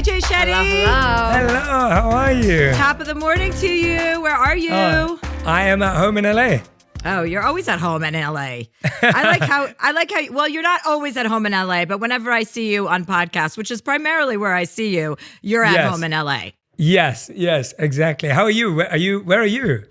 Jay Shetty. Hello. Hello, how are you? Top of the morning to you. Where are you? I am at home in LA. Oh, you're always at home in LA. I like how, well, you're not always at home in LA, but whenever I see you on podcasts, which is primarily where I see you, you're at home in LA. Yes, exactly. How are you? Where are you?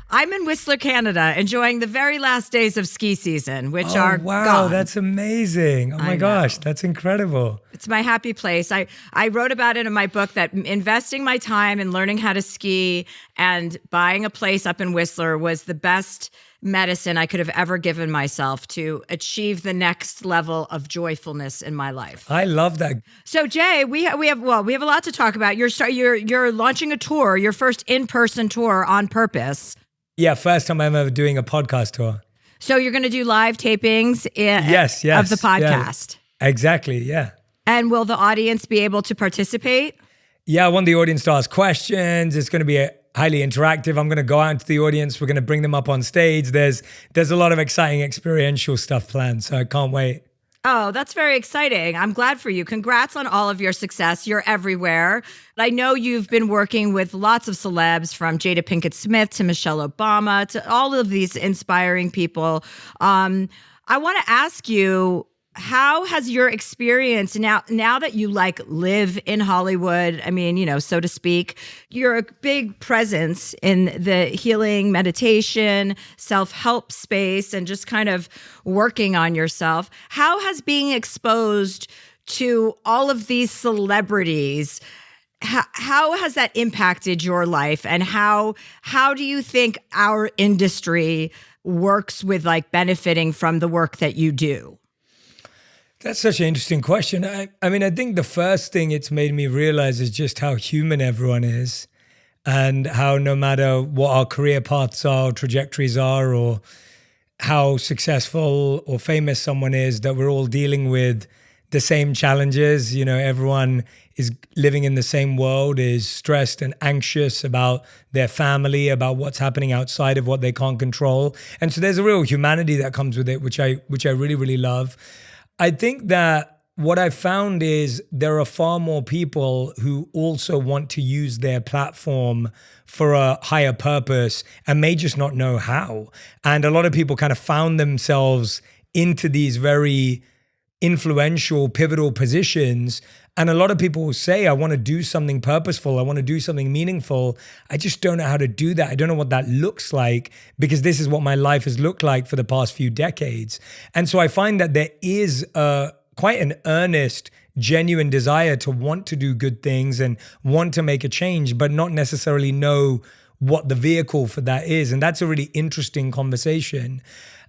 I'm in Whistler, Canada, enjoying the very last days of ski season, which are wow, gone. That's amazing. Oh my gosh, that's incredible. It's my happy place. I wrote about it in my book that investing my time in learning how to ski and buying a place up in Whistler was the best medicine I could have ever given myself to achieve the next level of joyfulness in my life. I love that. So Jay, we have a lot to talk about. You're launching a tour, your first in-person tour on purpose. Yeah, first time I'm ever doing a podcast tour. So you're going to do live tapings Yes, of the podcast. Yeah, exactly, yeah. And will the audience be able to participate? Yeah, I want the audience to ask questions. It's going to be highly interactive. I'm going to go out into the audience. We're going to bring them up on stage. There's a lot of exciting experiential stuff planned, so I can't wait. Oh, that's very exciting. I'm glad for you. Congrats on all of your success. You're everywhere. I know you've been working with lots of celebs, from Jada Pinkett Smith to Michelle Obama to all of these inspiring people. I want to ask you, how has your experience now that you live in Hollywood, I mean, so to speak, you're a big presence in the healing, meditation, self-help space, and just kind of working on yourself. How has being exposed to all of these celebrities, how has that impacted your life? And how do you think our industry works with benefiting from the work that you do? That's such an interesting question. I mean, I think the first thing it's made me realize is just how human everyone is, and how no matter what our career paths are, trajectories are, or how successful or famous someone is, that we're all dealing with the same challenges. Everyone is living in the same world, is stressed and anxious about their family, about what's happening outside of what they can't control. And so there's a real humanity that comes with it, which I really, really love. I think that what I found is there are far more people who also want to use their platform for a higher purpose and may just not know how. And a lot of people kind of found themselves into these very influential, pivotal positions. And a lot of people will say, I want to do something purposeful. I want to do something meaningful. I just don't know how to do that. I don't know what that looks like, because this is what my life has looked like for the past few decades. And so I find that there is quite an earnest, genuine desire to want to do good things and want to make a change, but not necessarily know what the vehicle for that is. And that's a really interesting conversation.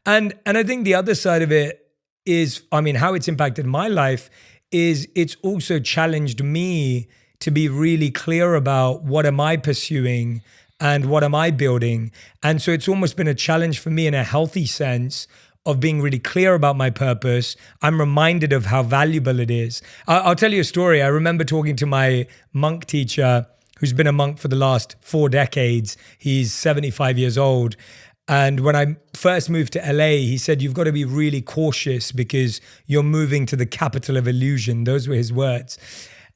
And I think the other side of it is, how it's impacted my life is it's also challenged me to be really clear about what am I pursuing and what am I building. And so it's almost been a challenge for me in a healthy sense of being really clear about my purpose. I'm reminded of how valuable it is. I'll tell you a story. I remember talking to my monk teacher, who's been a monk for the last 4 decades. He's 75 years old. And when I first moved to LA, he said, you've got to be really cautious because you're moving to the capital of illusion. Those were his words.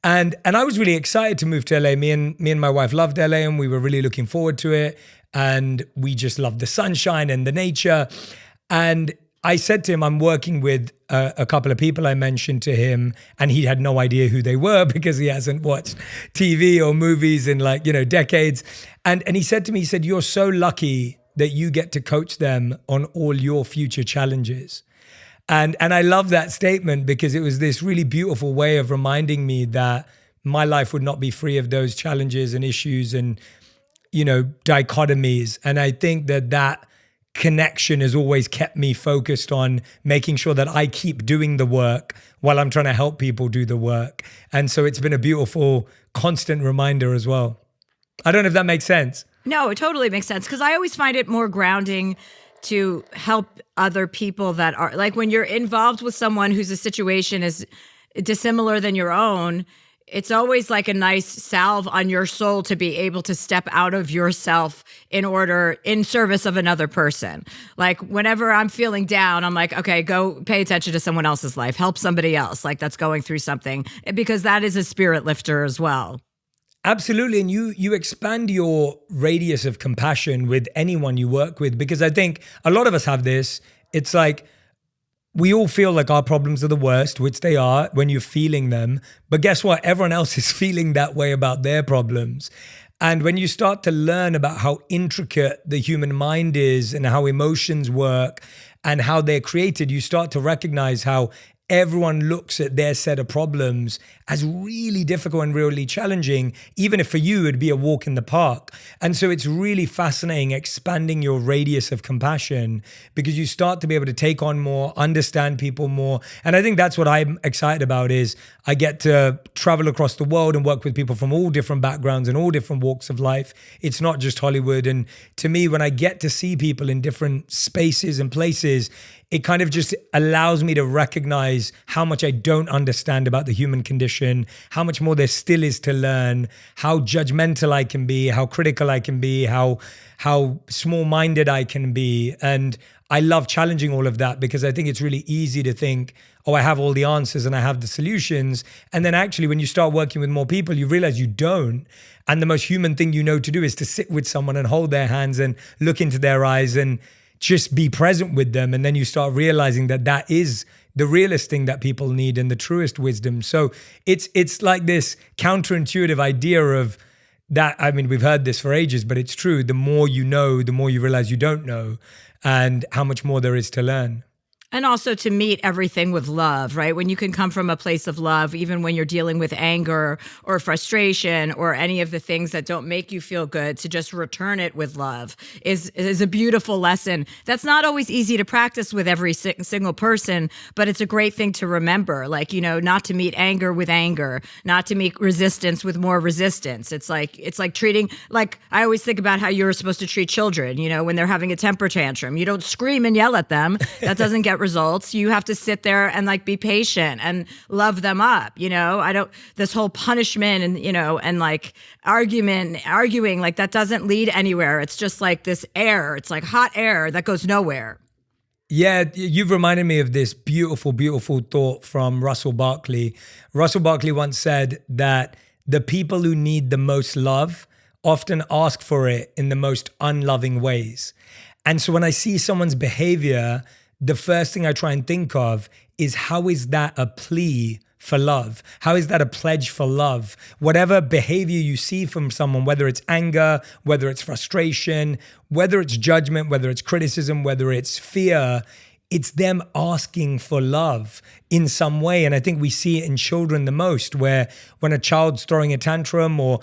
And I was really excited to move to LA. Me and my wife loved LA, and we were really looking forward to it. And we just loved the sunshine and the nature. And I said to him, I'm working with a couple of people I mentioned to him, and he had no idea who they were because he hasn't watched TV or movies in decades. And he said to me, you're so lucky that you get to coach them on all your future challenges. And I love that statement, because it was this really beautiful way of reminding me that my life would not be free of those challenges and issues and, dichotomies. And I think that connection has always kept me focused on making sure that I keep doing the work while I'm trying to help people do the work. And so it's been a beautiful, constant reminder as well. I don't know if that makes sense. No, it totally makes sense, because I always find it more grounding to help other people that are when you're involved with someone whose situation is dissimilar than your own. it's always like a nice salve on your soul to be able to step out of yourself in service of another person. Like whenever I'm feeling down, I'm like, okay, go pay attention to someone else's life, help somebody else like that's going through something, because that is a spirit lifter as well. Absolutely. And you expand your radius of compassion with anyone you work with, because I think a lot of us have this. It's like we all feel like our problems are the worst, which they are when you're feeling them. But guess what? Everyone else is feeling that way about their problems. And when you start to learn about how intricate the human mind is and how emotions work and how they're created, you start to recognize how everyone looks at their set of problems as really difficult and really challenging, even if for you it'd be a walk in the park. And so it's really fascinating expanding your radius of compassion, because you start to be able to take on more, understand people more. And I think that's what I'm excited about, is I get to travel across the world and work with people from all different backgrounds and all different walks of life. It's not just Hollywood. And to me, when I get to see people in different spaces and places, it kind of just allows me to recognize how much I don't understand about the human condition, how much more there still is to learn, how judgmental I can be, how critical I can be, how small-minded I can be. And I love challenging all of that, because I think it's really easy to think, oh, I have all the answers and I have the solutions. And then actually when you start working with more people, you realize you don't. And the most human thing you know to do is to sit with someone and hold their hands and look into their eyes and just be present with them. And then you start realizing that that is the realest thing that people need and the truest wisdom. So it's like this counterintuitive idea of that. I mean, we've heard this for ages, but it's true. The more you know, the more you realize you don't know, and how much more there is to learn. And also to meet everything with love, right? When you can come from a place of love, even when you're dealing with anger or frustration or any of the things that don't make you feel good, to just return it with love is a beautiful lesson. That's not always easy to practice with every single person, but it's a great thing to remember. Like, not to meet anger with anger, not to meet resistance with more resistance. It's like treating, like I always think about how you're supposed to treat children, when they're having a temper tantrum. You don't scream and yell at them. That doesn't get results. You have to sit there and like be patient and love them up. This whole punishment and like arguing, like that doesn't lead anywhere. It's just like this air. It's like hot air that goes nowhere. Yeah, you've reminded me of this beautiful, beautiful thought from Russell Barkley. Russell Barkley once said that the people who need the most love often ask for it in the most unloving ways. And so when I see someone's behavior, the first thing I try and think of is, how is that a plea for love? How is that a pledge for love? Whatever behavior you see from someone, whether it's anger, whether it's frustration, whether it's judgment, whether it's criticism, whether it's fear, it's them asking for love in some way. And I think we see it in children the most, where when a child's throwing a tantrum or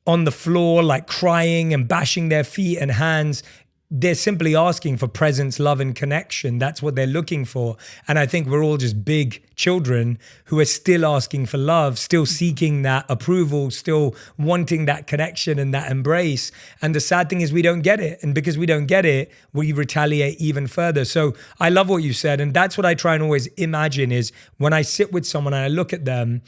on the floor, like crying and bashing their feet and hands, they're simply asking for presence, love, and connection. That's what they're looking for. And I think we're all just big children who are still asking for love, still seeking that approval, still wanting that connection and that embrace. And the sad thing is we don't get it. And because we don't get it, we retaliate even further. So I love what you said. And that's what I try and always imagine, is when I sit with someone and I look at them,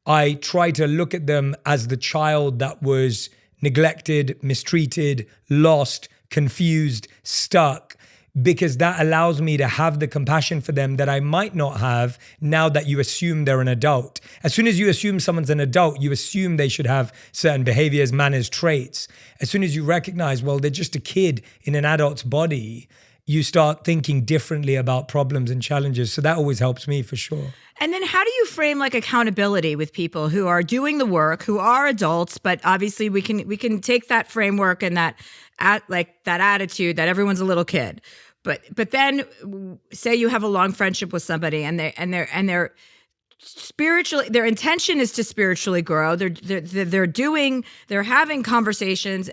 I try to look at them as the child that was neglected, mistreated, lost, confused, stuck, because that allows me to have the compassion for them that I might not have now that you assume they're an adult. As soon as you assume someone's an adult, you assume they should have certain behaviors, manners, traits. As soon as you recognize, well, they're just a kid in an adult's body, you start thinking differently about problems and challenges. So that always helps me for sure. And then how do you frame like accountability with people who are doing the work, who are adults, but obviously we can take that framework and that attitude that everyone's a little kid. But then say you have a long friendship with somebody and they're spiritually, their intention is to spiritually grow. They're having conversations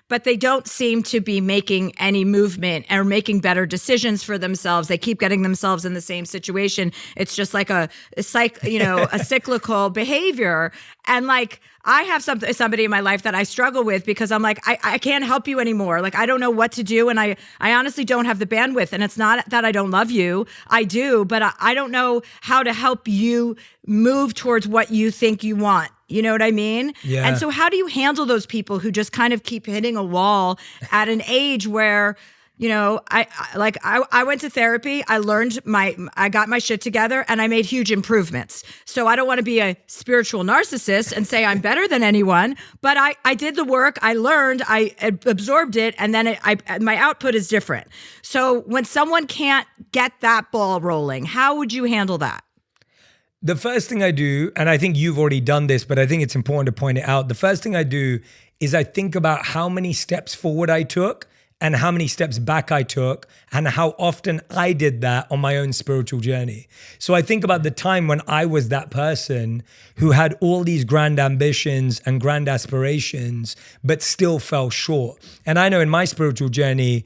but they don't seem to be making any movement or making better decisions for themselves. They keep getting themselves in the same situation. It's just like a cyclical behavior. And like, I have somebody in my life that I struggle with because I'm like, I can't help you anymore. Like, I don't know what to do. And I honestly don't have the bandwidth. And it's not that I don't love you. I do, but I don't know how to help you move towards what you think you want. You know what I mean? Yeah. And so how do you handle those people who just kind of keep hitting a wall at an age where, you know, I went to therapy. I got my shit together and I made huge improvements. So I don't want to be a spiritual narcissist and say I'm better than anyone, but I did the work. I learned, I absorbed it, and then my output is different. So when someone can't get that ball rolling, how would you handle that? The first thing I do, and I think you've already done this, but I think it's important to point it out. The first thing I do is I think about how many steps forward I took and how many steps back I took and how often I did that on my own spiritual journey. So I think about the time when I was that person who had all these grand ambitions and grand aspirations, but still fell short. And I know in my spiritual journey,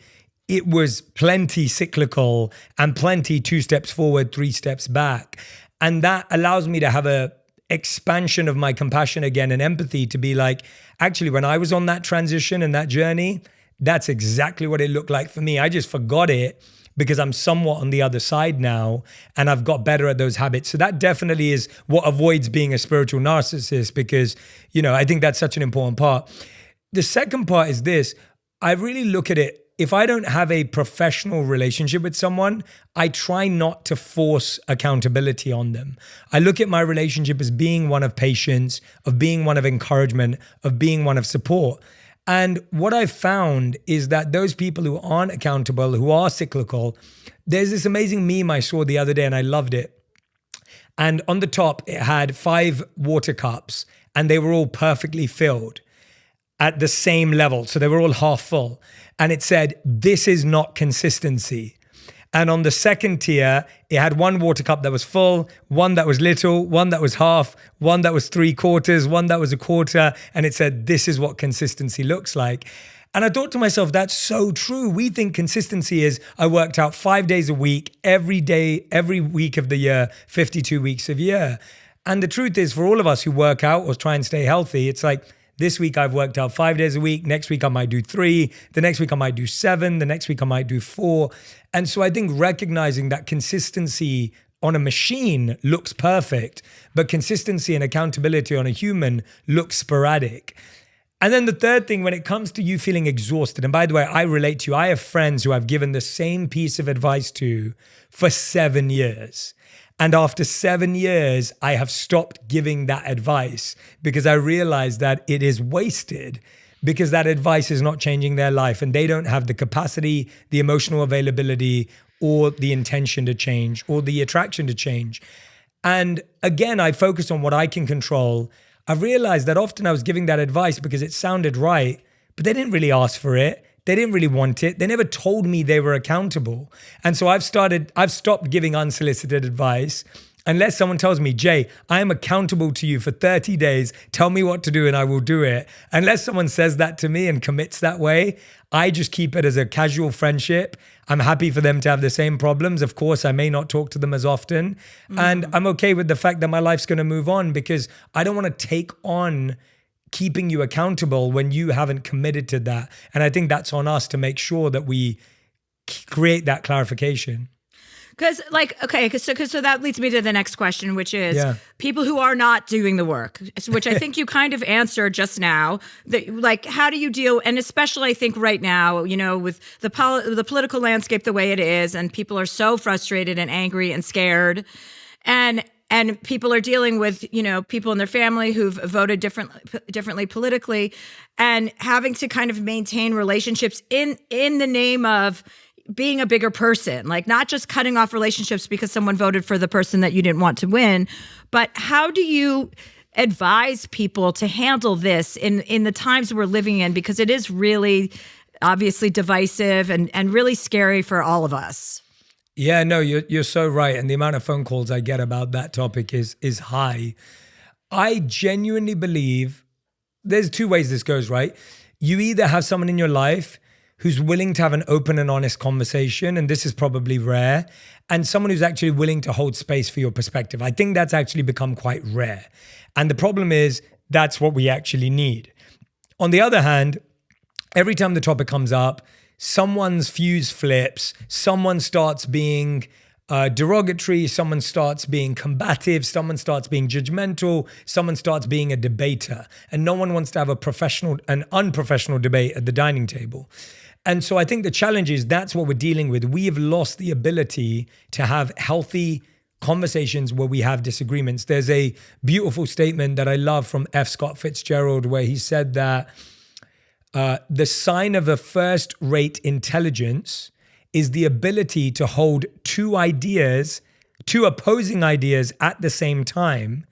it was plenty cyclical and plenty 2 steps forward, 3 steps back. And that allows me to have a expansion of my compassion again and empathy to be like, actually, when I was on that transition and that journey, that's exactly what it looked like for me. I just forgot it because I'm somewhat on the other side now and I've got better at those habits. So that definitely is what avoids being a spiritual narcissist because, you know, I think that's such an important part. The second part is this. I really look at it. If I don't have a professional relationship with someone, I try not to force accountability on them. I look at my relationship as being one of patience, of being one of encouragement, of being one of support. And what I've found is that those people who aren't accountable, who are cyclical, there's this amazing meme I saw the other day and I loved it. And on the top, it had 5 water cups and they were all perfectly filled at the same level. So they were all half full. And it said, this is not consistency. And on the second tier, it had 1 water cup that was full, 1 that was little, 1 that was half, 1 that was 3/4, 1 that was a quarter. And it said, this is what consistency looks like. And I thought to myself, that's so true. We think consistency is I worked out 5 days a week, every day, every week of the year, 52 weeks of year. And the truth is for all of us who work out or try and stay healthy, it's like, this week I've worked out 5 days a week. Next week I might do 3. The next week I might do 7. The next week I might do 4. And so I think recognizing that consistency on a machine looks perfect, but consistency and accountability on a human looks sporadic. And then the third thing, when it comes to you feeling exhausted, and by the way, I relate to you. I have friends who I've given the same piece of advice to for 7 years. And after 7 years, I have stopped giving that advice because I realized that it is wasted because that advice is not changing their life and they don't have the capacity, the emotional availability, or the intention to change or the attraction to change. And again, I focus on what I can control. I've realized that often I was giving that advice because it sounded right, but they didn't really ask for it. They didn't really want it. They never told me they were accountable. And so I've stopped giving unsolicited advice unless someone tells me, Jay, I am accountable to you for 30 days. Tell me what to do and I will do it. Unless someone says that to me and commits that way, I just keep it as a casual friendship. I'm happy for them to have the same problems. Of course, I may not talk to them as often. And I'm okay with the fact that my life's going to move on because I don't want to take on keeping you accountable when you haven't committed to that. And I think that's on us to make sure that we create that clarification. Because so that leads me to the next question, which is people who are not doing the work, which I think you kind of answered just now. Like, how do you deal? And especially, I think right now, you know, with the political landscape the way it is, and people are so frustrated and angry and scared, and people are dealing with, you know, people in their family who've voted differently politically, and having to kind of maintain relationships in the name of being a bigger person, like not just cutting off relationships because someone voted for the person that you didn't want to win, but how do you advise people to handle this in the times we're living in? Because it is really obviously divisive and really scary for all of us. Yeah, no, you're so right. And the amount of phone calls I get about that topic is high. I genuinely believe there's 2 ways this goes, right? You either have someone in your life who's willing to have an open and honest conversation, and this is probably rare, and someone who's actually willing to hold space for your perspective. I think that's actually become quite rare. And the problem is that's what we actually need. On the other hand, every time the topic comes up, someone's fuse flips, someone starts being derogatory, someone starts being combative, someone starts being judgmental, someone starts being a debater. And no one wants to have an unprofessional debate at the dining table. And so I think the challenge is that's what we're dealing with. We have lost the ability to have healthy conversations where we have disagreements. There's a beautiful statement that I love from F. Scott Fitzgerald where he said that the sign of a first-rate intelligence is the ability to hold two opposing ideas at the same time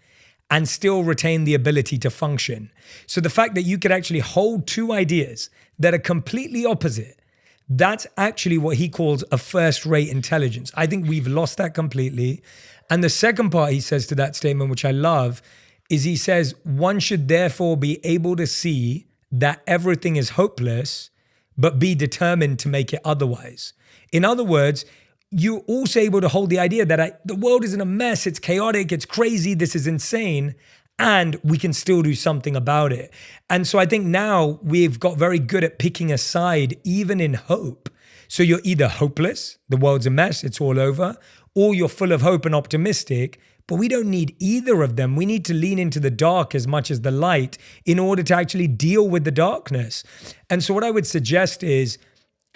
and still retain the ability to function. So the fact that you could actually hold two ideas that are completely opposite, that's actually what he calls a first-rate intelligence. I think we've lost that completely. And the second part he says to that statement, which I love, is he says, one should therefore be able to see that everything is hopeless, but be determined to make it otherwise. In other words, you're also able to hold the idea that the world is in a mess, it's chaotic, it's crazy, this is insane, and we can still do something about it. And so I think now we've got very good at picking a side, even in hope. So you're either hopeless, the world's a mess, it's all over, or you're full of hope and optimistic, but we don't need either of them. We need to lean into the dark as much as the light in order to actually deal with the darkness. And so what I would suggest is,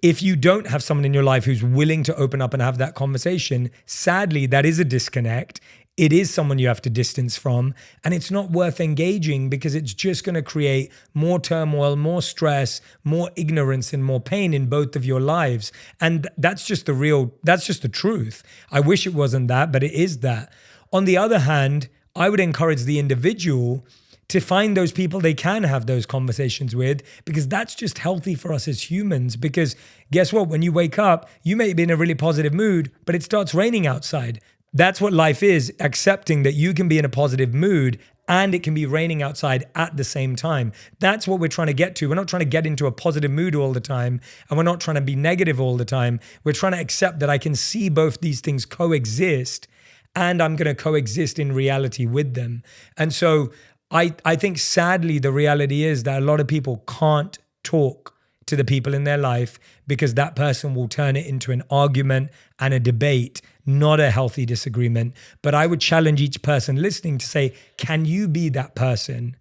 if you don't have someone in your life who's willing to open up and have that conversation, sadly, that is a disconnect. It is someone you have to distance from, and it's not worth engaging because it's just going to create more turmoil, more stress, more ignorance, and more pain in both of your lives. And that's just the truth. I wish it wasn't that, but it is that. On the other hand, I would encourage the individual to find those people they can have those conversations with, because that's just healthy for us as humans. Because guess what? When you wake up, you may be in a really positive mood, but it starts raining outside. That's what life is, accepting that you can be in a positive mood and it can be raining outside at the same time. That's what we're trying to get to. We're not trying to get into a positive mood all the time, and we're not trying to be negative all the time. We're trying to accept that I can see both these things coexist, and I'm going to coexist in reality with them. And so I think sadly the reality is that a lot of people can't talk to the people in their life because that person will turn it into an argument and a debate, not a healthy disagreement. But I would challenge each person listening to say, can you be that person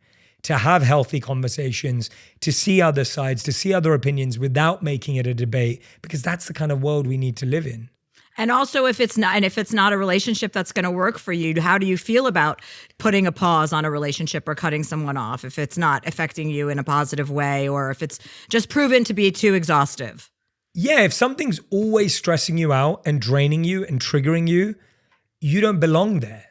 to have healthy conversations, to see other sides, to see other opinions without making it a debate? Because that's the kind of world we need to live in. And also, if it's not a relationship that's going to work for you, how do you feel about putting a pause on a relationship or cutting someone off if it's not affecting you in a positive way, or if it's just proven to be too exhaustive? Yeah, if something's always stressing you out and draining you and triggering you, you don't belong there.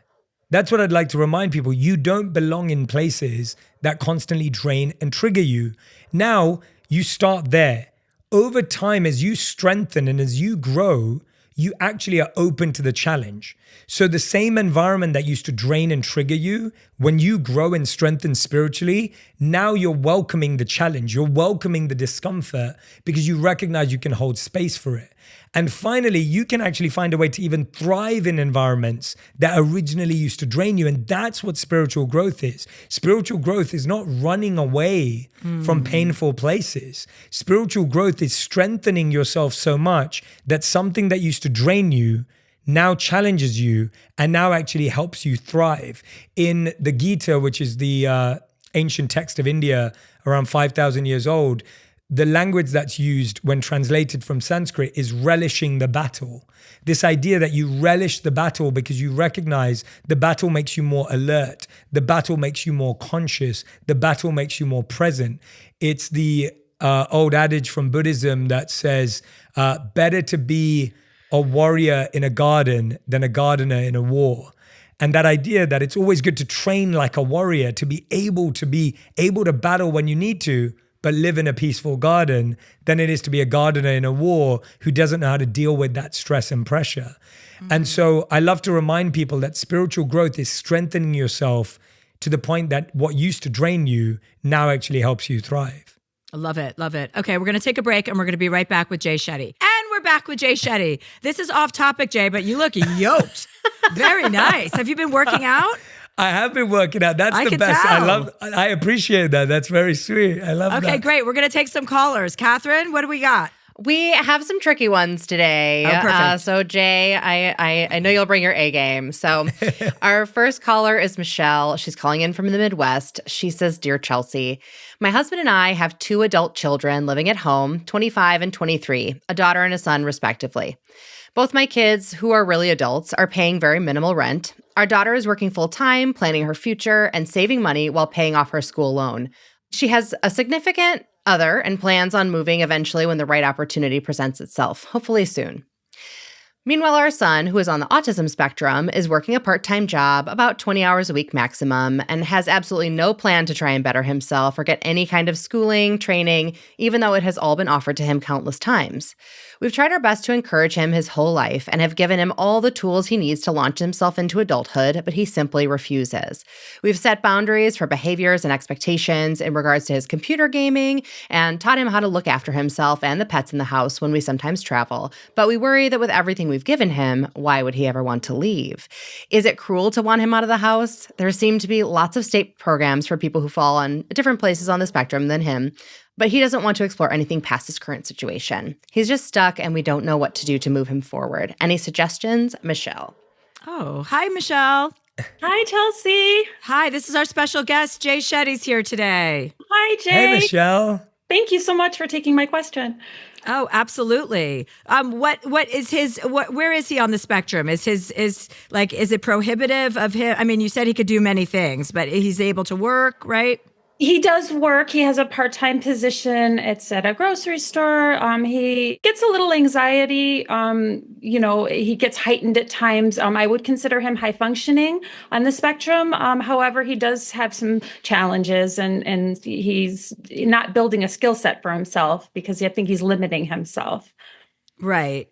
That's what I'd like to remind people. You don't belong in places that constantly drain and trigger you. Now, you start there. Over time, as you strengthen and as you grow, you actually are open to the challenge. So the same environment that used to drain and trigger you, when you grow and strengthen spiritually, now you're welcoming the challenge. You're welcoming the discomfort because you recognize you can hold space for it. And finally, you can actually find a way to even thrive in environments that originally used to drain you. And that's what spiritual growth is. Spiritual growth is not running away from painful places. Spiritual growth is strengthening yourself so much that something that used to drain you now challenges you and now actually helps you thrive. In the Gita, which is the ancient text of India, around 5,000 years old, the language that's used when translated from Sanskrit is relishing the battle. This idea that you relish the battle because you recognize the battle makes you more alert, the battle makes you more conscious, the battle makes you more present. It's the old adage from Buddhism that says, better to be a warrior in a garden than a gardener in a war. And that idea that it's always good to train like a warrior, to be able to battle when you need to, but live in a peaceful garden, than it is to be a gardener in a war who doesn't know how to deal with that stress and pressure. And so I love to remind people that spiritual growth is strengthening yourself to the point that what used to drain you now actually helps you thrive. I love it. Love it. Okay, we're going to take a break and we're going to be right back with Jay Shetty. And we're back with Jay Shetty. This is off topic, Jay, but you look yoked. Very nice. Have you been working out? I have been working out. That's the best. Tell. I appreciate that. That's very sweet. I love that. Okay, great. We're going to take some callers. Catherine, what do we got? We have some tricky ones today. Oh, perfect. So Jay, I know you'll bring your A game. So our first caller is Michelle. She's calling in from the Midwest. She says, "Dear Chelsea, my husband and I have 2 adult children living at home, 25 and 23, a daughter and a son respectively. Both my kids, who are really adults, are paying very minimal rent. Our daughter is working full-time, planning her future, and saving money while paying off her school loan. She has a significant other and plans on moving eventually when the right opportunity presents itself, hopefully soon. Meanwhile, our son, who is on the autism spectrum, is working a part-time job, about 20 hours a week maximum, and has absolutely no plan to try and better himself or get any kind of schooling, training, even though it has all been offered to him countless times. We've tried our best to encourage him his whole life and have given him all the tools he needs to launch himself into adulthood, but he simply refuses. We've set boundaries for behaviors and expectations in regards to his computer gaming and taught him how to look after himself and the pets in the house when we sometimes travel. But we worry that with everything we've given him, why would he ever want to leave? Is it cruel to want him out of the house? There seem to be lots of state programs for people who fall on different places on the spectrum than him, but he doesn't want to explore anything past his current situation. He's just stuck and we don't know what to do to move him forward. Any suggestions? Michelle." Oh, hi, Michelle. Hi, Chelsea. Hi, this is our special guest. Jay Shetty's here today. Hi, Jay. Hey, Michelle. Thank you so much for taking my question. Oh, absolutely. What is his? Where is he on the spectrum? Is it prohibitive of him? I mean, you said he could do many things, but he's able to work, right? He does work. He has a part-time position. It's at a grocery store. He gets a little anxiety. He gets heightened at times. I would consider him high functioning on the spectrum. However, he does have some challenges and he's not building a skill set for himself because I think he's limiting himself. Right.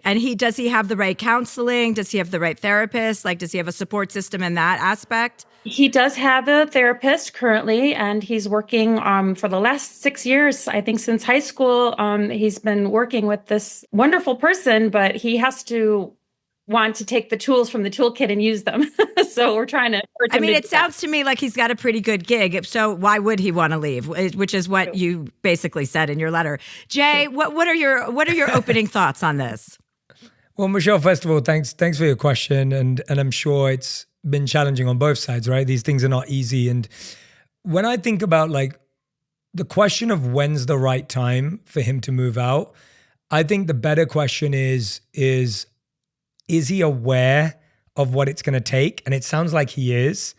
And does he have the right counseling? Does he have the right therapist? Like, does he have a support system in that aspect? He does have a therapist currently, and he's working for the last 6 years, I think since high school. He's been working with this wonderful person, but he has to want to take the tools from the toolkit and use them. So we're trying to encourage him to it do sounds to me like he's got a pretty good gig. So why would he want to leave? Which is what you basically said in your letter. Jay, what are your opening thoughts on this? Well, Michelle, first of all, thanks for your question. And I'm sure it's been challenging on both sides, right? These things are not easy. And when I think about like the question of when's the right time for him to move out, I think the better question is he aware of what it's going to take? And it sounds like he is.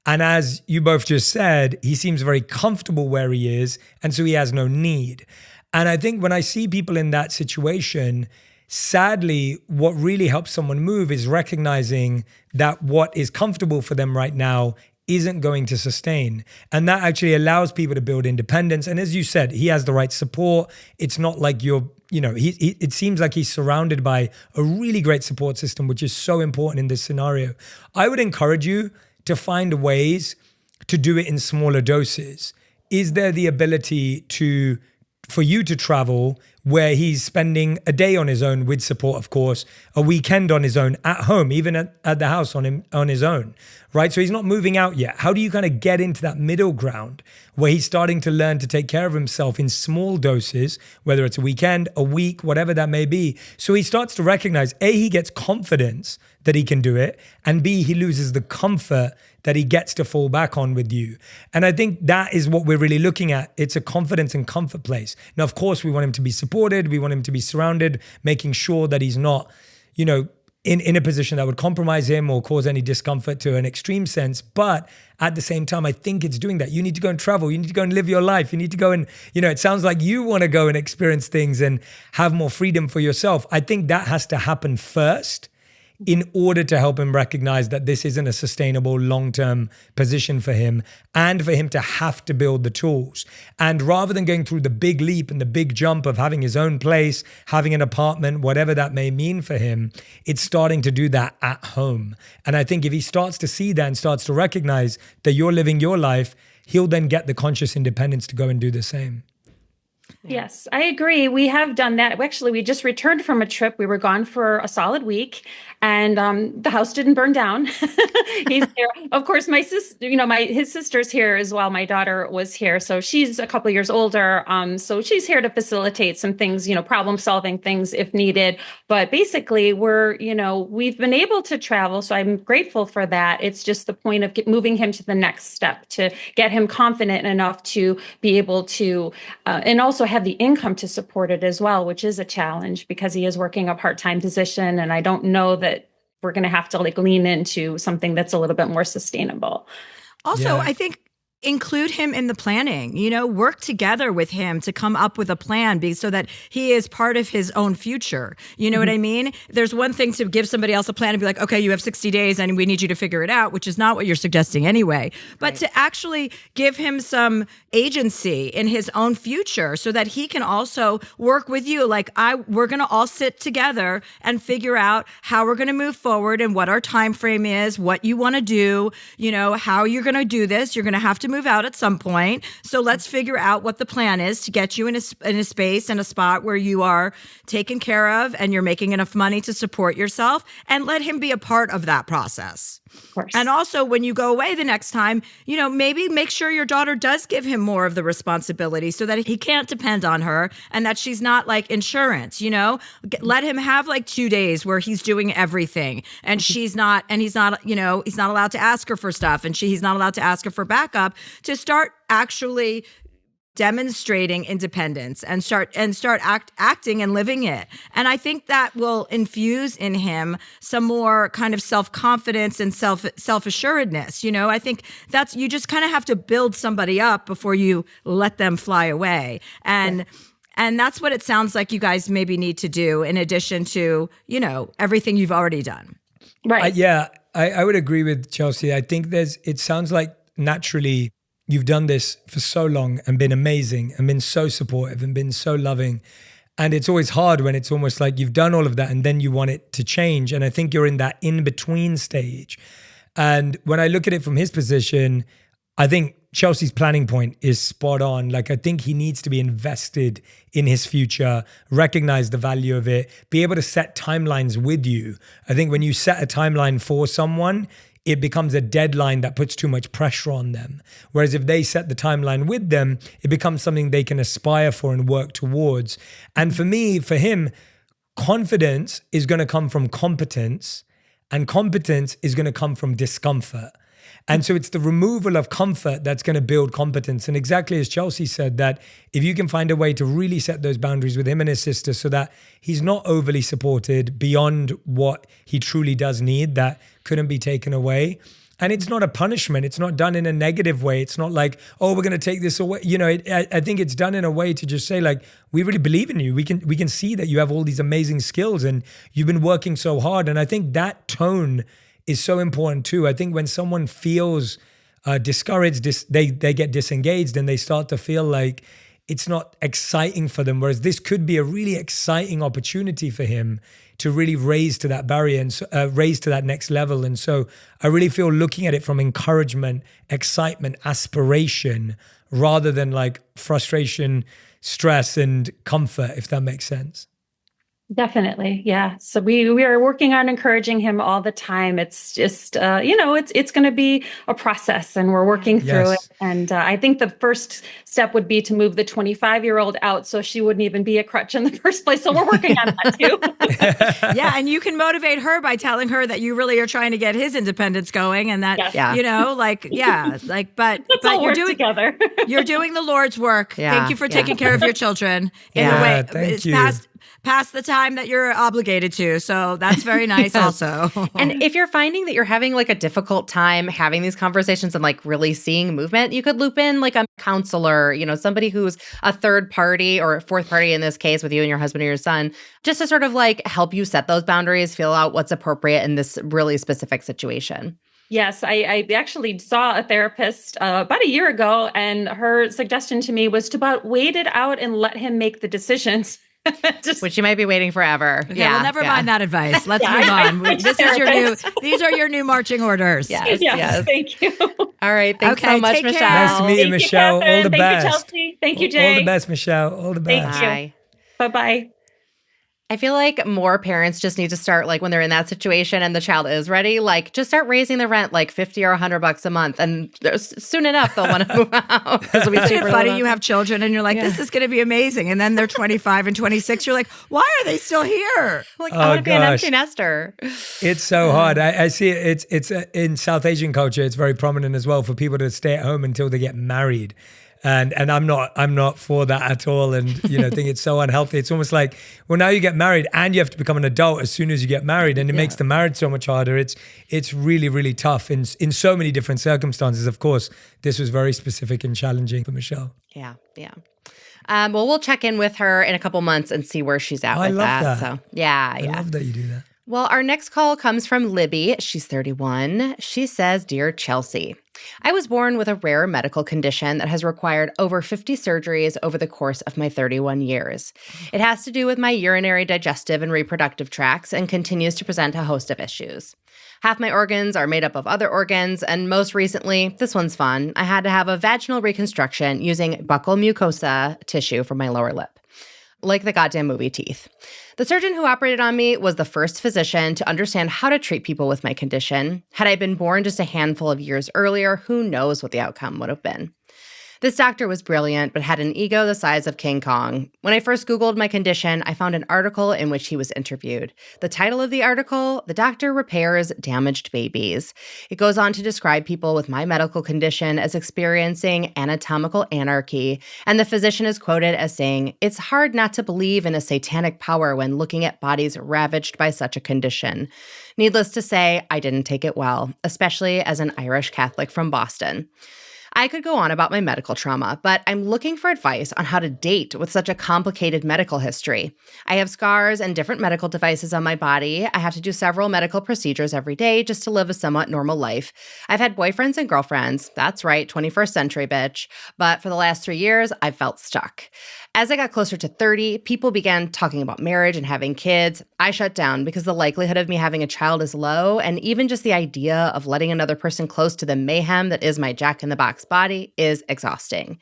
And as you both just said, he seems very comfortable where he is. And so he has no need. And I think when I see people in that situation, sadly, what really helps someone move is recognizing that what is comfortable for them right now isn't going to sustain. And that actually allows people to build independence. And as you said, he has the right support. It's not like it seems like he's surrounded by a really great support system, which is so important in this scenario. I would encourage you to find ways to do it in smaller doses. Is there the ability for you to travel where he's spending a day on his own with support, of course, a weekend on his own at home, even at the house on his own, right? So he's not moving out yet. How do you kind of get into that middle ground where he's starting to learn to take care of himself in small doses, whether it's a weekend, a week, whatever that may be? So he starts to recognize, A, he gets confidence that he can do it, and B, he loses the comfort that he gets to fall back on with you. And I think that is what we're really looking at. It's a confidence and comfort place. Now, of course, we want him to be supported. We want him to be surrounded, making sure that he's not, in a position that would compromise him or cause any discomfort to an extreme sense. But at the same time, I think it's doing that. You need to go and travel. You need to go and live your life. You need to go and, it sounds like you want to go and experience things and have more freedom for yourself. I think that has to happen first in order to help him recognize that this isn't a sustainable long-term position for him and for him to have to build the tools. And rather than going through the big leap and the big jump of having his own place, having an apartment, whatever that may mean for him, it's starting to do that at home. And I think if he starts to see that and starts to recognize that you're living your life, he'll then get the conscious independence to go and do the same. Yes, I agree. We have done that. Actually, we just returned from a trip. We were gone for a solid week, and the house didn't burn down. He's there. Of course, my sister, his sister's here as well. My daughter was here, so she's a couple years older. So she's here to facilitate some things, problem solving things if needed. But basically, we've been able to travel, so I'm grateful for that. It's just the point of moving him to the next step to get him confident enough to be able to, and also have the income to support it as well, which is a challenge because he is working a part-time position. And I don't know that we're going to have to lean into something that's a little bit more sustainable. Also, I think include him in the planning, work together with him to come up with a plan so that he is part of his own future. You know what I mean? There's one thing to give somebody else a plan and be like, okay, you have 60 days and we need you to figure it out, which is not what you're suggesting anyway. But to actually give him some agency in his own future so that he can also work with you. Like we're going to all sit together and figure out how we're going to move forward and what our time frame is, what you want to do, how you're going to do this. You're going to have to move out at some point. So let's figure out what the plan is to get you in a space and a spot where you are taken care of and you're making enough money to support yourself, and let him be a part of that process. Of course. And also when you go away the next time, maybe make sure your daughter does give him more of the responsibility so that he can't depend on her and that she's not like insurance, let him have like 2 days where he's doing everything and he's not allowed to ask her for stuff and he's not allowed to ask her for backup, to start actually demonstrating independence and start acting and living it. And I think that will infuse in him some more kind of self-confidence and self-assuredness. I think you just kind of have to build somebody up before you let them fly away. And that's what it sounds like you guys maybe need to do in addition to, everything you've already done. Right. I would agree with Chelsea. I think it sounds like naturally you've done this for so long and been amazing and been so supportive and been so loving. And it's always hard when it's almost like you've done all of that and then you want it to change. And I think you're in that in-between stage. And when I look at it from his position, I think Chelsea's planning point is spot on. Like, I think he needs to be invested in his future, recognize the value of it, be able to set timelines with you. I think when you set a timeline for someone, it becomes a deadline that puts too much pressure on them. Whereas if they set the timeline with them, it becomes something they can aspire for and work towards. And for him, confidence is going to come from competence, and competence is going to come from discomfort. And so it's the removal of comfort that's going to build competence. And exactly as Chelsea said, that if you can find a way to really set those boundaries with him and his sister so that he's not overly supported beyond what he truly does need, that couldn't be taken away. And it's not a punishment. It's not done in a negative way. It's not like, oh, we're going to take this away. I think it's done in a way to just say, like, we really believe in you. We can see that you have all these amazing skills and you've been working so hard. And I think that tone is so important too. I think when someone feels discouraged, they get disengaged and they start to feel like it's not exciting for them. Whereas this could be a really exciting opportunity for him to really raise to that barrier and raise to that next level. And so I really feel looking at it from encouragement, excitement, aspiration, rather than like frustration, stress, and comfort, if that makes sense. Definitely. Yeah. So we are working on encouraging him all the time. It's just, it's going to be a process and we're working through it. And I think the first step would be to move the 25-year-old out so she wouldn't even be a crutch in the first place. So we're working on that too. Yeah. And you can motivate her by telling her that you really are trying to get his independence going and that, but you're doing together. You're doing the Lord's work. Yeah. Thank you for taking care of your children in the way. Thank you. Past the time that you're obligated to. So that's very nice also. And if you're finding that you're having like a difficult time having these conversations and like really seeing movement, you could loop in like a counselor, somebody who's a third party or a fourth party in this case with you and your husband or your son, just to sort of like help you set those boundaries, feel out what's appropriate in this really specific situation. Yes, I actually saw a therapist about a year ago, and her suggestion to me was to about wait it out and let him make the decisions. Which you might be waiting forever. Okay, well, never mind that advice. Let's move on. These are your new marching orders. Yes. Thank you. All right. Thanks so much, take care. Michelle. Nice to meet you, Michelle. Catherine. All the Thank best. you, Chelsea. Thank you, Jay. All the best, Michelle. All the best. Bye. Bye-bye. I feel like more parents just need to start, like, when they're in that situation and the child is ready, like, just start raising the rent like $50 or $100 a month, and soon enough they'll want to move out. Isn't it funny? You have children and you're like, this is going to be amazing, and then they're 25 and 26. You're like, why are they still here? Like, I want to be an empty nester. It's so hard. I see it. It's in South Asian culture. It's very prominent as well for people to stay at home until they get married. And I'm not for that at all. And, think it's so unhealthy. It's almost like, well, now you get married and you have to become an adult as soon as you get married. And it makes the marriage so much harder. It's really, really tough in so many different circumstances. Of course, this was very specific and challenging for Michelle. Yeah. Well, we'll check in with her in a couple months and see where she's at with that. that. So, I love that you do that. Well, our next call comes from Libby. She's 31. She says, Dear Chelsea, I was born with a rare medical condition that has required over 50 surgeries over the course of my 31 years. It has to do with my urinary, digestive, and reproductive tracts and continues to present a host of issues. Half my organs are made up of other organs, and most recently, this one's fun, I had to have a vaginal reconstruction using buccal mucosa tissue from my lower lip. Like the goddamn movie Teeth. The surgeon who operated on me was the first physician to understand how to treat people with my condition. Had I been born just a handful of years earlier, who knows what the outcome would have been. This doctor was brilliant, but had an ego the size of King Kong. When I first Googled my condition, I found an article in which he was interviewed. The title of the article, The Doctor Repairs Damaged Babies. It goes on to describe people with my medical condition as experiencing anatomical anarchy, and the physician is quoted as saying, "It's hard not to believe in a satanic power when looking at bodies ravaged by such a condition." Needless to say, I didn't take it well, especially as an Irish Catholic from Boston. I could go on about my medical trauma, but I'm looking for advice on how to date with such a complicated medical history. I have scars and different medical devices on my body. I have to do several medical procedures every day just to live a somewhat normal life. I've had boyfriends and girlfriends. That's right, 21st century, bitch. But for the last 3 years, I've felt stuck. As I got closer to 30, people began talking about marriage and having kids. I shut down because the likelihood of me having a child is low, and even just the idea of letting another person close to the mayhem that is my jack-in-the-box body is exhausting.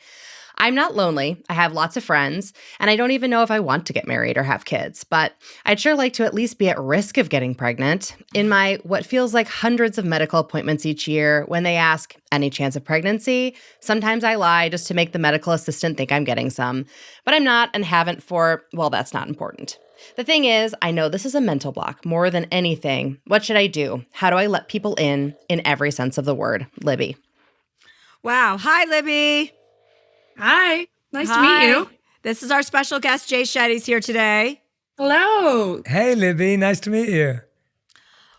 I'm not lonely. I have lots of friends, and I don't even know if I want to get married or have kids, but I'd sure like to at least be at risk of getting pregnant. In my what feels like hundreds of medical appointments each year, when they ask, any chance of pregnancy? Sometimes I lie just to make the medical assistant think I'm getting some, but I'm not and haven't for, well, that's not important. The thing is, I know this is a mental block more than anything. What should I do? How do I let people in every sense of the word? Libby. Wow. Hi, Libby. Hi. Nice to meet you. This is our special guest, Jay Shetty's here today. Hello. Hey, Libby. Nice to meet you.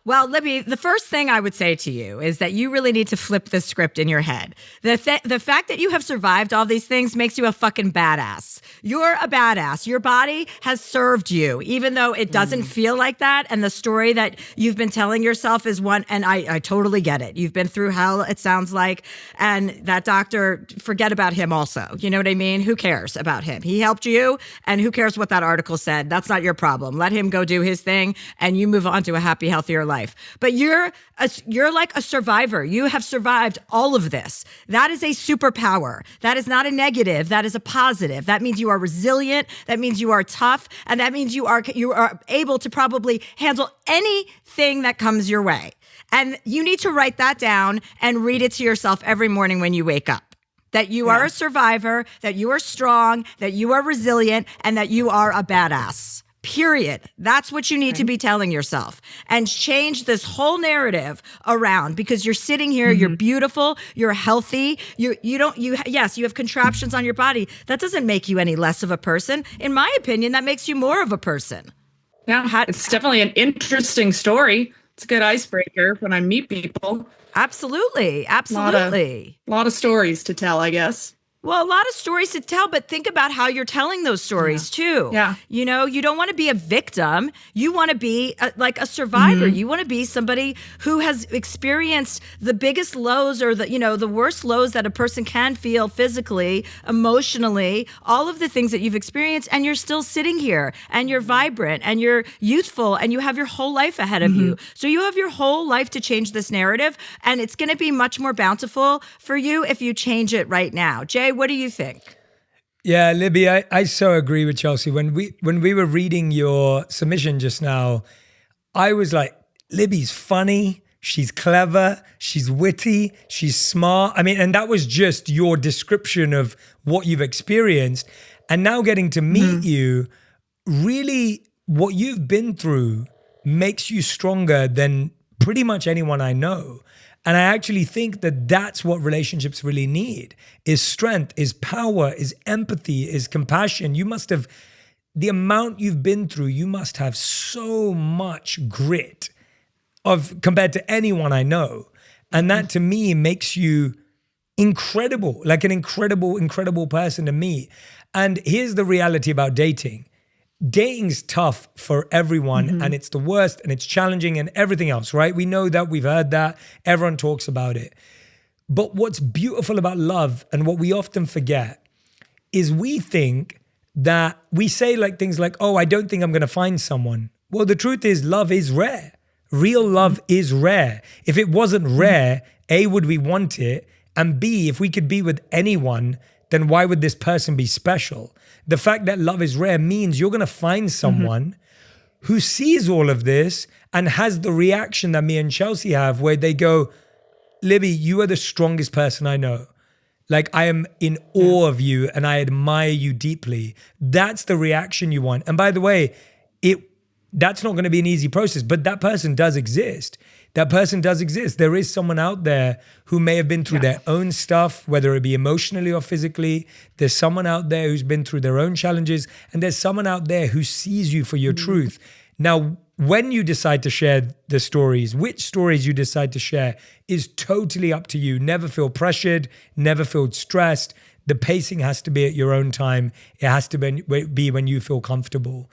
Well, Libby, the first thing I would say to you is that you really need to flip the script in your head. The fact that you have survived all these things makes you a fucking badass. You're a badass. Your body has served you, even though it doesn't feel like that. And the story that you've been telling yourself is one, and I totally get it. You've been through hell, it sounds like. And that doctor, forget about him also. You know what I mean? Who cares about him? He helped you, and who cares what that article said? That's not your problem. Let him go do his thing, and you move on to a happy, healthier life. But you're like a survivor. You have survived all of this. That is a superpower. That is not a negative. That is a positive. That means you are resilient. That means you are tough. And that means you are able to probably handle anything that comes your way. And you need to write that down and read it to yourself every morning when you wake up. That you are a survivor, that you are strong, that you are resilient, and that you are a badass. Period. That's what you need to be telling yourself, and change this whole narrative around, because you're sitting here, you're beautiful, you're healthy, yes, you have contraptions on your body. That doesn't make you any less of a person. In my opinion, that makes you more of a person. Yeah, it's definitely an interesting story. It's a good icebreaker when I meet people. Absolutely. A lot of stories to tell, I guess. Well, a lot of stories to tell, but think about how you're telling those stories too. Yeah. You know, you don't want to be a victim. You want to be like a survivor. Mm-hmm. You want to be somebody who has experienced the biggest lows or the worst lows that a person can feel physically, emotionally, all of the things that you've experienced, and you're still sitting here and you're vibrant and you're youthful and you have your whole life ahead of you. So you have your whole life to change this narrative, and it's going to be much more bountiful for you if you change it right now. Jay, what do you think? Yeah, Libby, I so agree with Chelsea. When we were reading your submission just now, I was like, Libby's funny, she's clever, she's witty, she's smart. I mean, and that was just your description of what you've experienced. And now getting to meet you, really what you've been through makes you stronger than pretty much anyone I know. And I actually think that that's what relationships really need, is strength, is power, is empathy, is compassion. You must have, the amount you've been through, you must have so much grit compared to anyone I know. And that to me makes you incredible, like an incredible person to meet. And here's the reality about dating. Dating's tough for everyone, and it's the worst, and it's challenging and everything else, right? We know that, we've heard that, everyone talks about it. But what's beautiful about love, and what we often forget, is we think that we say like things like, oh, I don't think I'm going to find someone. Well, the truth is love is rare. Real love is rare. If it wasn't rare, A, would we want it? And B, if we could be with anyone, then why would this person be special? The fact that love is rare means you're going to find someone who sees all of this and has the reaction that me and Chelsea have, where they go, Libby, you are the strongest person I know. Like, I am in awe of you and I admire you deeply. That's the reaction you want. And by the way, that's not going to be an easy process, but that person does exist. That person does exist. There is someone out there who may have been through their own stuff, whether it be emotionally or physically. There's someone out there who's been through their own challenges, and there's someone out there who sees you for your truth. Now, when you decide to share the stories, which stories you decide to share is totally up to you. Never feel pressured, never feel stressed. The pacing has to be at your own time. It has to be when you feel comfortable.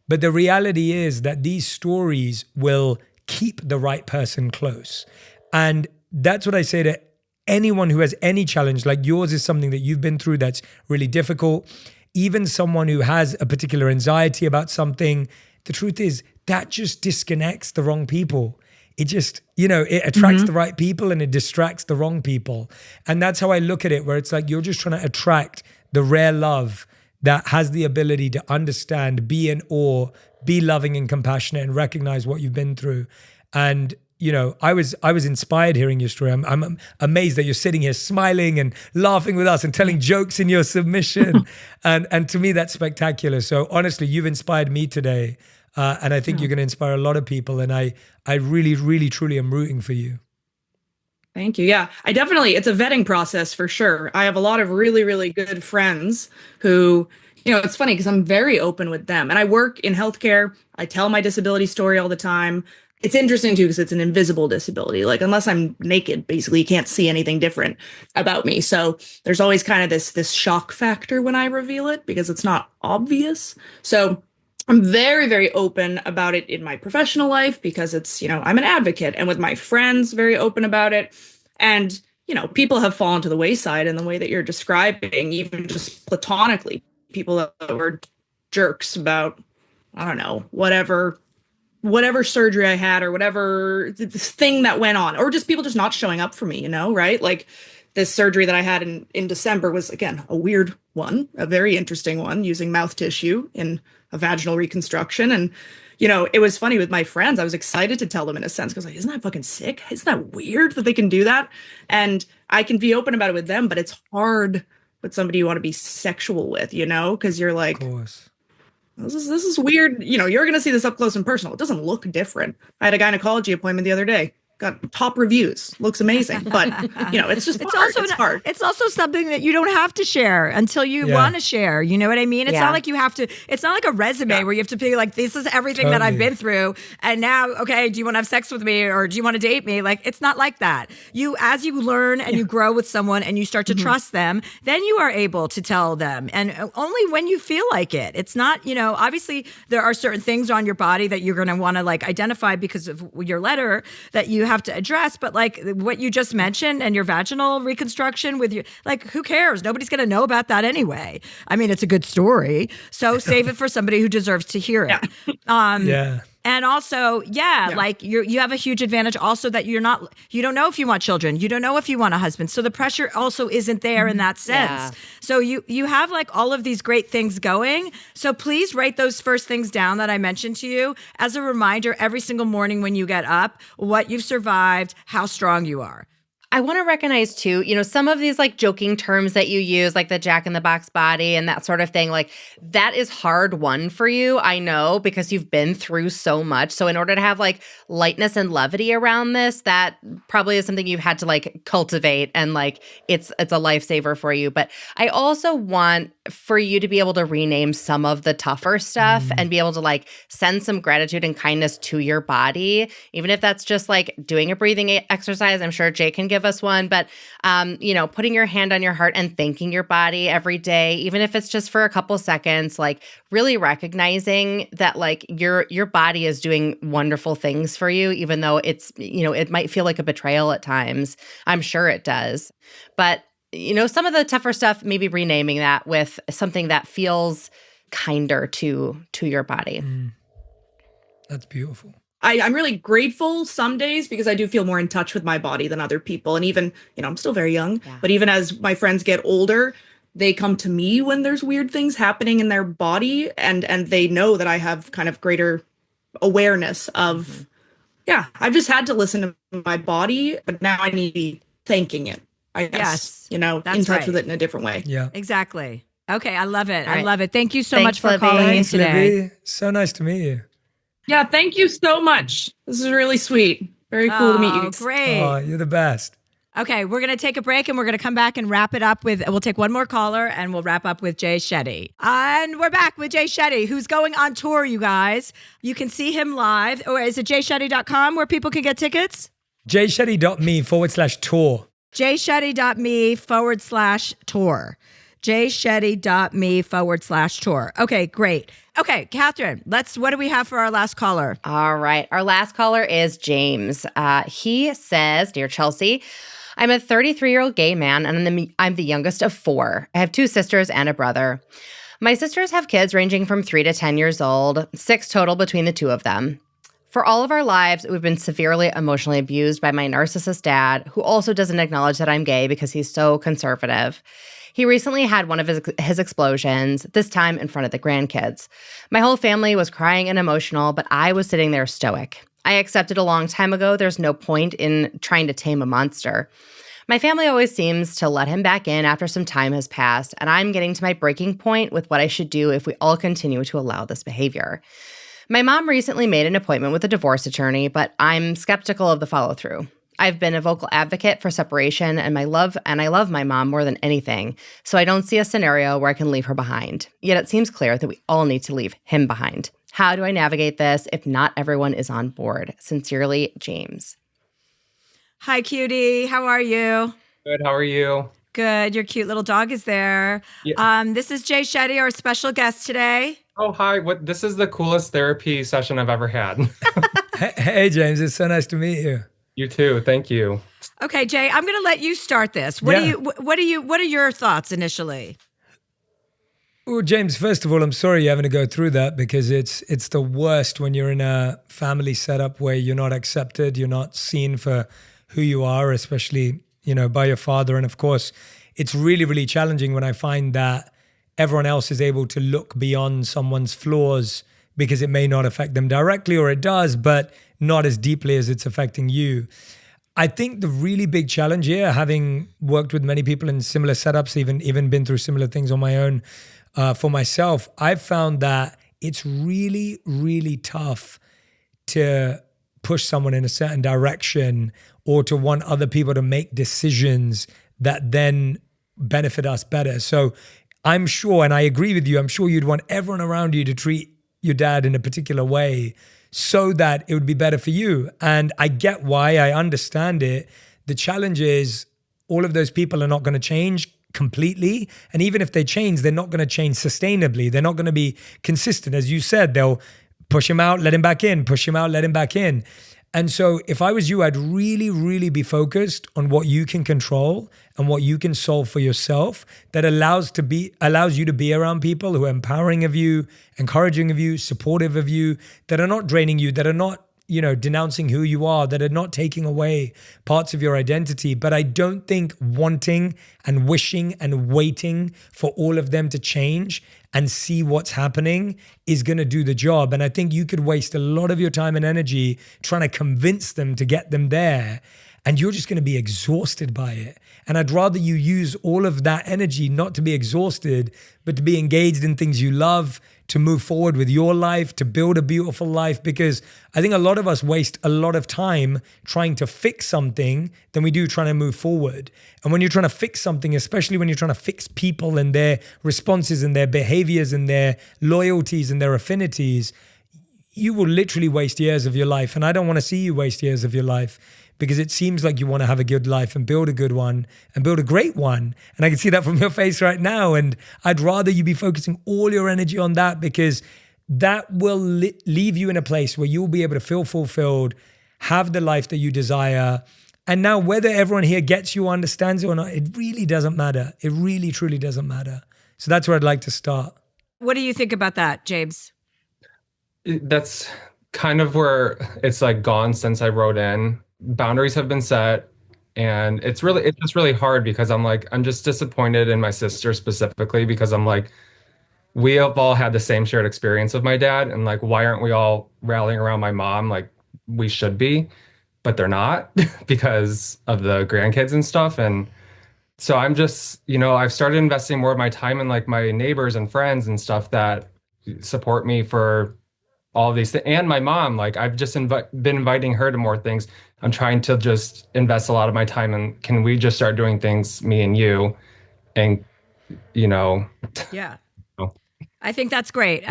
But the reality is that these stories will keep the right person close. And that's what I say to anyone who has any challenge, like yours is something that you've been through that's really difficult. Even someone who has a particular anxiety about something, the truth is that just disconnects the wrong people. It just, it attracts the right people and it distracts the wrong people. And that's how I look at it, where it's like you're just trying to attract the rare love that has the ability to understand, be in awe, be loving and compassionate, and recognize what you've been through. And I was inspired hearing your story. I'm amazed that you're sitting here smiling and laughing with us and telling jokes in your submission. and to me, that's spectacular. So honestly, you've inspired me today, and I think you're going to inspire a lot of people. And I really, really, truly am rooting for you. Thank you. Yeah, it's a vetting process for sure. I have a lot of really, really good friends who, it's funny because I'm very open with them, and I work in healthcare. I tell my disability story all the time. It's interesting too, because it's an invisible disability. Like, unless I'm naked, basically you can't see anything different about me. So there's always kind of this shock factor when I reveal it because it's not obvious. So I'm very, very open about it in my professional life because it's, I'm an advocate, and with my friends, very open about it. And, people have fallen to the wayside in the way that you're describing, even just platonically, people that were jerks about, I don't know, whatever surgery I had or whatever this thing that went on, or just people just not showing up for me, right? Like this surgery that I had in December was, again, a weird one, a very interesting one, using mouth tissue in a vaginal reconstruction. And, it was funny with my friends. I was excited to tell them in a sense because, like, isn't that fucking sick? Isn't that weird that they can do that? And I can be open about it with them, but it's hard with somebody you want to be sexual with, because you're like, Of course. This is weird. You're going to see this up close and personal. It doesn't look different. I had a gynecology appointment the other day. got top reviews, looks amazing. But it's just hard. It's hard. It's also something that you don't have to share until you want to share. You know what I mean? It's not like you have to. It's not like a resume where you have to be like, this is everything that I've been through, and now, okay, do you want to have sex with me or do you want to date me? Like, it's not like that. As you learn and you grow with someone and you start to trust them, then you are able to tell them, and only when you feel like it. It's not, obviously there are certain things on your body that you're going to want to like identify because of your letter that you have to address. But like what you just mentioned and your vaginal reconstruction with your, like, who cares? Nobody's going to know about that anyway. I mean, it's a good story. So save it for somebody who deserves to hear it. And also, like you have a huge advantage also that you don't know if you want children. You don't know if you want a husband. So the pressure also isn't there in that sense. Yeah. So you have like all of these great things going. So please write those first things down that I mentioned to you as a reminder every single morning when you get up, what you've survived, how strong you are. I want to recognize too, some of these like joking terms that you use, like the Jack in the Box body and that sort of thing, like that is hard won for you. I know, because you've been through so much. So in order to have like lightness and levity around this, that probably is something you've had to like cultivate, and like it's a lifesaver for you. But I also want for you to be able to rename some of the tougher stuff and be able to like send some gratitude and kindness to your body, even if that's just like doing a breathing exercise. I'm sure Jay can give us one, but putting your hand on your heart and thanking your body every day, even if it's just for a couple seconds, like really recognizing that like your body is doing wonderful things for you, even though it's, it might feel like a betrayal at times. I'm sure it does. But some of the tougher stuff, maybe renaming that with something that feels kinder to your body. That's beautiful. I'm really grateful some days because I do feel more in touch with my body than other people. And even, I'm still very young, but even as my friends get older, they come to me when there's weird things happening in their body, and they know that I have kind of greater awareness of, I've just had to listen to my body, but now I need to be thanking it. I guess, in touch with it in a different way. Yeah, exactly. Okay. I love it. All right. I love it. Thank you so much for Libby. calling in Thanks, today. Libby. So nice to meet you. Yeah, thank you so much. This is really sweet. Very cool to meet you. Great. Oh, you're the best. Okay, we're going to take a break and we're going to come back and wrap it up with, we'll take one more caller and we'll wrap up with Jay Shetty. And we're back with Jay Shetty, who's going on tour, you guys. You can see him live. Or is it jayshetty.com where people can get tickets? jayshetty.me/tour. jayshetty.me/tour. jayshetty.me/tour. Okay, great. Okay, Catherine, what do we have for our last caller? All right. Our last caller is James. He says, Dear Chelsea, I'm a 33-year-old gay man, and I'm the youngest of 4. I have 2 sisters and a brother. My sisters have kids ranging from 3 to 10 years old, 6 total between the 2 of them. For all of our lives, we've been severely emotionally abused by my narcissist dad, who also doesn't acknowledge that I'm gay because he's so conservative. He recently had one of his explosions, this time in front of the grandkids. My whole family was crying and emotional, but I was sitting there stoic. I accepted a long time ago there's no point in trying to tame a monster. My family always seems to let him back in after some time has passed, and I'm getting to my breaking point with what I should do if we all continue to allow this behavior. My mom recently made an appointment with a divorce attorney, but I'm skeptical of the follow-through. I've been a vocal advocate for separation, and I love my mom more than anything, so I don't see a scenario where I can leave her behind. Yet it seems clear that we all need to leave him behind. How do I navigate this if not everyone is on board? Sincerely, James. Hi, cutie. How are you? Good. How are you? Good. Your cute little dog is there. Yeah. This is Jay Shetty, our special guest today. Oh, hi. This is the coolest therapy session I've ever had. Hey, James. It's so nice to meet you. You too. Thank you. Okay, Jay, I'm going to let you start this. What are your thoughts initially? Well, James, first of all, I'm sorry you're having to go through that, because it's the worst when you're in a family setup where you're not accepted, you're not seen for who you are, especially, by your father. And of course, it's really, really challenging when I find that everyone else is able to look beyond someone's flaws because it may not affect them directly, or it does, but not as deeply as it's affecting you. I think the really big challenge here, having worked with many people in similar setups, even been through similar things on my own, for myself, I've found that it's really, really tough to push someone in a certain direction or to want other people to make decisions that then benefit us better. So I'm sure, and I agree with you, I'm sure you'd want everyone around you to treat your dad in a particular way so that it would be better for you. And I get why, I understand it. The challenge is all of those people are not going to change completely. And even if they change, they're not going to change sustainably. They're not going to be consistent. As you said, they'll push him out, let him back in, push him out, let him back in. And so if I was you, I'd really, really be focused on what you can control and what you can solve for yourself that allows you to be around people who are empowering of you, encouraging of you, supportive of you, that are not draining you, that are not, denouncing who you are, that are not taking away parts of your identity. But I don't think wanting and wishing and waiting for all of them to change and see what's happening is going to do the job. And I think you could waste a lot of your time and energy trying to convince them to get them there, and you're just going to be exhausted by it. And I'd rather you use all of that energy not to be exhausted, but to be engaged in things you love, to move forward with your life, to build a beautiful life. Because I think a lot of us waste a lot of time trying to fix something than we do trying to move forward. And when you're trying to fix something, especially when you're trying to fix people and their responses and their behaviors and their loyalties and their affinities, you will literally waste years of your life. And I don't want to see you waste years of your life, because it seems like you want to have a good life and build a good one and build a great one. And I can see that from your face right now. And I'd rather you be focusing all your energy on that, because that will leave you in a place where you'll be able to feel fulfilled, have the life that you desire. And now whether everyone here gets you, understands it or not, it really doesn't matter. It really, truly doesn't matter. So that's where I'd like to start. What do you think about that, James? That's kind of where it's like gone since I wrote in. Boundaries have been set, and it's just really hard, because I'm just disappointed in my sister specifically, because I'm like, we have all had the same shared experience of my dad, and like, why aren't we all rallying around my mom like we should be, but they're not because of the grandkids and stuff. And so I'm just, I've started investing more of my time in like my neighbors and friends and stuff that support me for all of these things. And my mom, like I've just been inviting her to more things. I'm trying to just invest a lot of my time in, can we just start doing things, me and you, and, Yeah. I think that's great.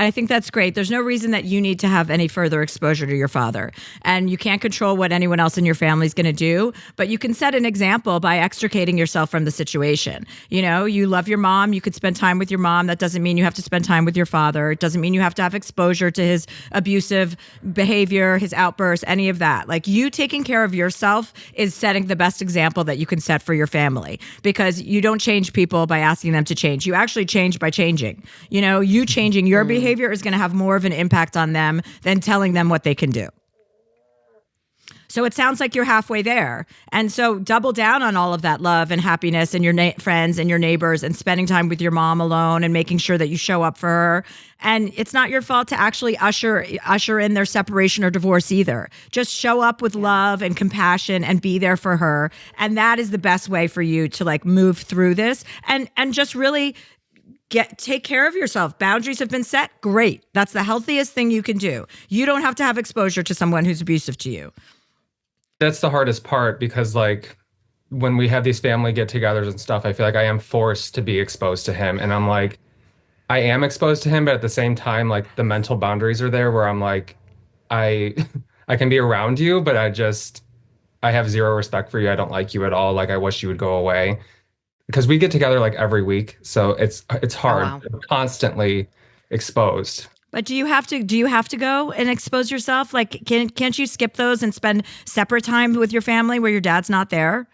There's no reason that you need to have any further exposure to your father. And you can't control what anyone else in your family is going to do, but you can set an example by extricating yourself from the situation. You love your mom. You could spend time with your mom. That doesn't mean you have to spend time with your father. It doesn't mean you have to have exposure to his abusive behavior, his outbursts, any of that. Like, you taking care of yourself is setting the best example that you can set for your family, because you don't change people by asking them to change. You actually change by changing. You changing your behavior is going to have more of an impact on them than telling them what they can do. So it sounds like you're halfway there. And so double down on all of that love and happiness and your friends and your neighbors, and spending time with your mom alone and making sure that you show up for her. And it's not your fault to actually usher in their separation or divorce either. Just show up with love and compassion and be there for her. And that is the best way for you to like move through this and just really take care of yourself. Boundaries have been set. Great. That's the healthiest thing you can do. You don't have to have exposure to someone who's abusive to you. That's the hardest part, because like when we have these family get-togethers and stuff, I feel like I am forced to be exposed to him. And I'm like, I am exposed to him, but at the same time, like the mental boundaries are there where I'm like, I can be around you, but I have zero respect for you. I don't like you at all. Like, I wish you would go away. Because we get together like every week, so it's hard. Oh, wow. I'm constantly exposed. But do you have to go and expose yourself? Like, can't you skip those and spend separate time with your family where your dad's not there?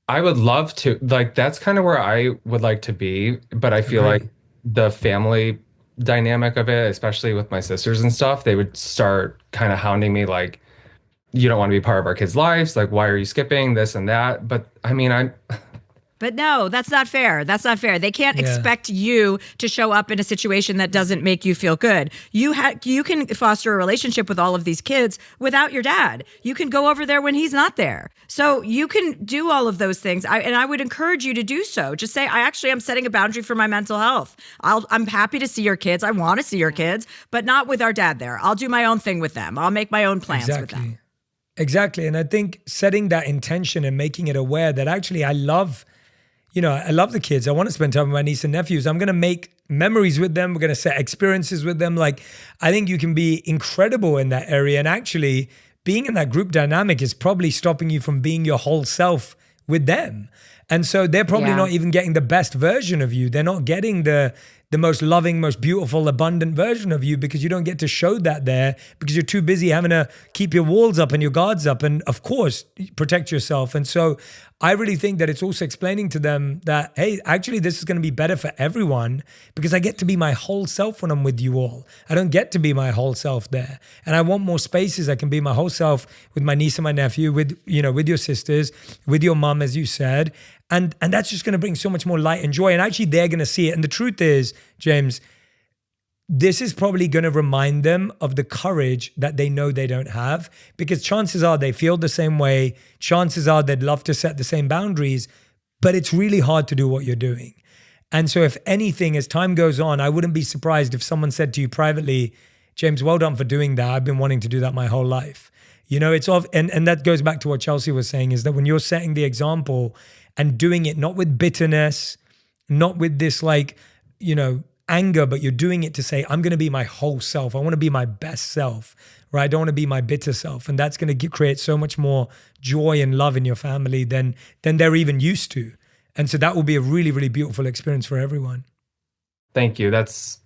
I would love to. Like, that's kind of where I would like to be, but I feel like the family dynamic of it, especially with my sisters and stuff, they would start kind of hounding me like, you don't want to be part of our kids' lives. Like, why are you skipping this and that? But I mean, But no, that's not fair. They can't expect you to show up in a situation that doesn't make you feel good. You can foster a relationship with all of these kids without your dad. You can go over there when he's not there. So you can do all of those things. I would encourage you to do so. Just say, I'm setting a boundary for my mental health. I'm happy to see your kids. I want to see your kids, but not with our dad there. I'll do my own thing with them. I'll make my own plans with them. Exactly. And I think setting that intention and making it aware that actually I love the kids. I want to spend time with my niece and nephews. I'm going to make memories with them. We're going to set experiences with them. Like, I think you can be incredible in that area. And actually, being in that group dynamic is probably stopping you from being your whole self with them. And so they're probably not even getting the best version of you. They're not getting the most loving, most beautiful, abundant version of you because you don't get to show that there because you're too busy having to keep your walls up and your guards up and, of course, protect yourself. And so I really think that it's also explaining to them that, hey, actually, this is going to be better for everyone because I get to be my whole self when I'm with you all. I don't get to be my whole self there. And I want more spaces. I can be my whole self with my niece and my nephew, with your sisters, with your mom, as you said. And that's just going to bring so much more light and joy. And actually, they're going to see it. And the truth is, James, this is probably going to remind them of the courage that they know they don't have, because chances are they feel the same way. Chances are they'd love to set the same boundaries, but it's really hard to do what you're doing. And so if anything, as time goes on, I wouldn't be surprised if someone said to you privately, James, well done for doing that. I've been wanting to do that my whole life. It's and that goes back to what Chelsea was saying, is that when you're setting the example and doing it not with bitterness, not with this anger, but you're doing it to say, I'm going to be my whole self. I want to be my best self, right? I don't want to be my bitter self. And that's going to create so much more joy and love in your family than they're even used to. And so that will be a really, really beautiful experience for everyone. Thank you. That's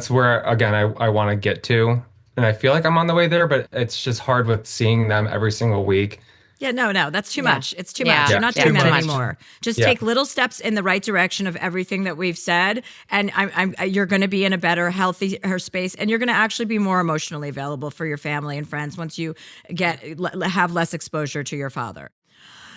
where, again, I want to get to. And I feel like I'm on the way there, but it's just hard with seeing them every single week. Yeah, no, that's too much. It's too Yeah. much. You're not Yeah. doing Too that much. anymore. Just take little steps in the right direction of everything that we've said, and you're going to be in a better, healthier space, and you're going to actually be more emotionally available for your family and friends once you have less exposure to your father.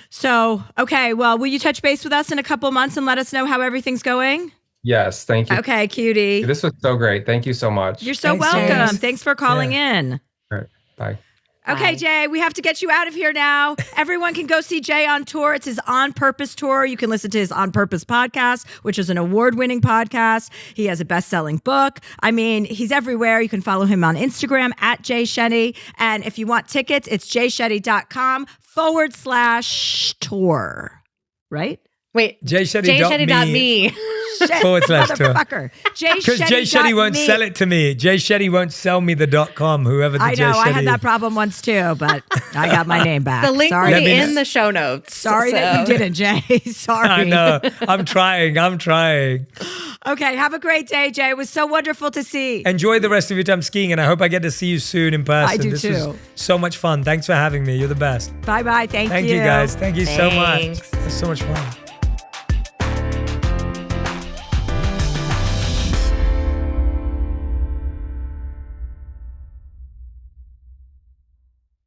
So, okay, well, will you touch base with us in a couple months and let us know how everything's going? Yes, thank you. Okay, cutie. This was so great. Thank you so much. You're so Thanks, welcome. James. Thanks for calling in. All right, bye. Okay, Bye. Jay, we have to get you out of here now. Everyone can go see Jay on tour. It's his On Purpose tour. You can listen to his On Purpose podcast, which is an award-winning podcast. He has a best-selling book. I mean, he's everywhere. You can follow him on Instagram at Jay Shetty. And if you want tickets, it's jayshetty.com/tour. Right? Wait, jayshetty.me. jayshetty.me. /tour. Motherfucker. Because Jay Shetty won't sell it to me. Jay Shetty won't sell me the .com, whoever the I Jay know. Shetty I had that problem once too, but I got my name back. The link will Sorry. be in the show notes. Sorry that you didn't, Jay. Sorry. I know. I'm trying. Okay, have a great day, Jay. It was so wonderful to see. Enjoy the rest of your time skiing, and I hope I get to see you soon in person. I do this too. was so much fun. Thanks for having me. You're the best. Bye-bye. Thank you. Thank you, guys. Thank you so much. Thanks. It was so much fun.